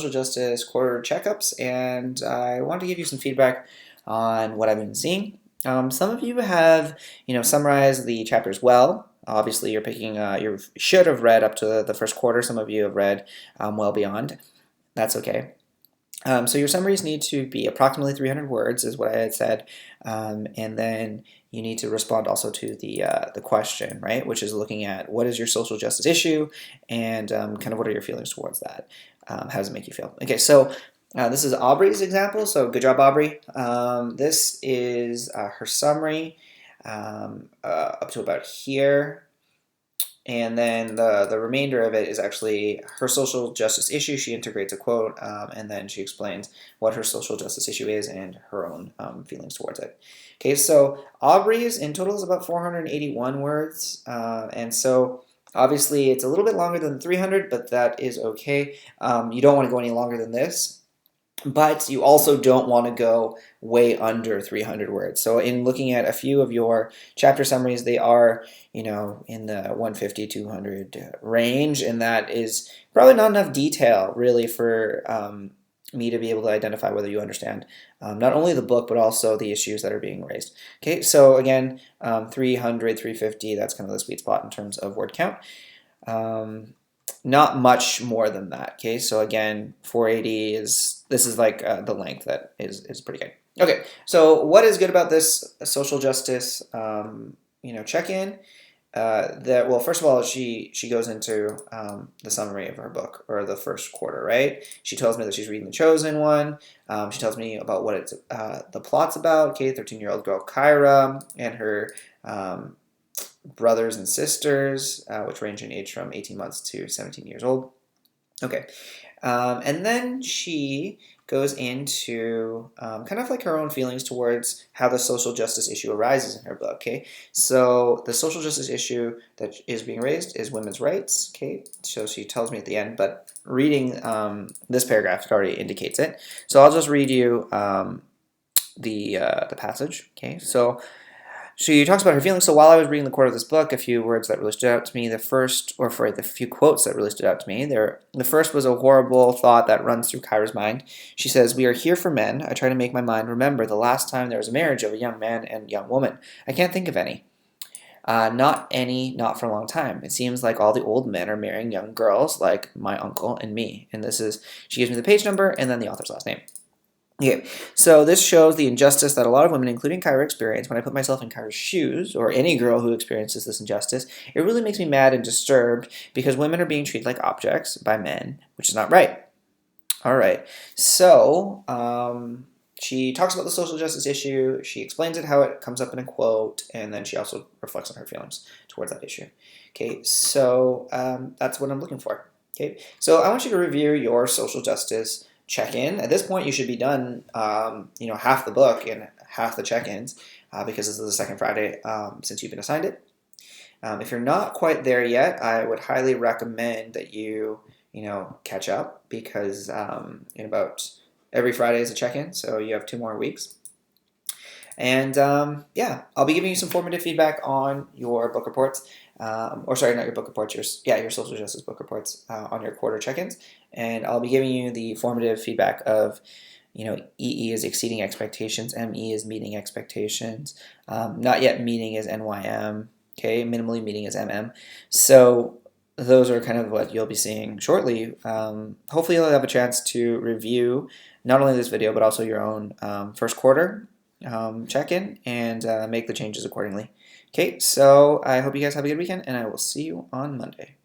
social justice quarter checkups, and I wanted to give you some feedback on what I've been seeing. Some of you have, summarized the chapters well. Obviously, you're picking. You should have read up to the first quarter. Some of you have read well beyond. That's okay. So your summaries need to be approximately 300 words, is what I had said, and then you need to respond also to the question, right, which is looking at what is your social justice issue, and kind of what are your feelings towards that. How does it make you feel? Okay, so this is Aubrey's example. So good job, Aubrey. This is her summary up to about here. And then the remainder of it is actually her social justice issue. She integrates a quote, and then she explains what her social justice issue is and her own feelings towards it. Okay, so Aubrey's in total is about 481 words, and so obviously it's a little bit longer than 300, but that is okay. You don't want to go any longer than this. But you also don't want to go way under 300 words. So in looking at a few of your chapter summaries, they are, in the 150, 200 range, and that is probably not enough detail really for me to be able to identify whether you understand not only the book, but also the issues that are being raised. Okay, so again, 300, 350, that's kind of the sweet spot in terms of word count. Not much more than that. Okay, so again, 480 this is like the length that is pretty good. Okay, so what is good about this social justice check-in? Well, first of all, she goes into the summary of her book, or the first quarter, right? She tells me that she's reading The Chosen One. She tells me about what the plot's about. Okay, 13-year-old girl Kyra and her brothers and sisters, which range in age from 18 months to 17 years old. Okay, and then she goes into kind of like her own feelings towards how the social justice issue arises in her book. Okay, so the social justice issue that is being raised is women's rights. Okay, so she tells me at the end, but reading this paragraph, it already indicates it. So I'll just read you the passage. Okay, so she talks about her feelings. So while I was reading the quarter of this book, a few words that really stood out to me. The few quotes that really stood out to me. The first was a horrible thought that runs through Kyra's mind. She says, "We are here for men. I try to make my mind remember the last time there was a marriage of a young man and young woman. I can't think of any. Not for a long time. It seems like all the old men are marrying young girls like my uncle and me." And she gives me the page number and then the author's last name. Okay, so this shows the injustice that a lot of women, including Kyra, experience. When I put myself in Kyra's shoes, or any girl who experiences this injustice, it really makes me mad and disturbed because women are being treated like objects by men, which is not right. All right, so she talks about the social justice issue, she explains it, how it comes up in a quote, and then she also reflects on her feelings towards that issue. Okay, so that's what I'm looking for. Okay, so I want you to review your social justice check-in. At this point, you should be done, half the book and half the check-ins because this is the second Friday since you've been assigned it. If you're not quite there yet, I would highly recommend that you, catch up because in about every Friday is a check-in, so you have 2 more weeks. And I'll be giving you some formative feedback on your book reports. Or sorry, not your book reports, your social justice book reports on your quarter check-ins. And I'll be giving you the formative feedback of, EE is exceeding expectations, ME is meeting expectations, not yet meeting is NYM, okay, minimally meeting is MM. So those are kind of what you'll be seeing shortly. Hopefully you'll have a chance to review not only this video, but also your own first quarter check-in and make the changes accordingly. Okay, so I hope you guys have a good weekend, and I will see you on Monday.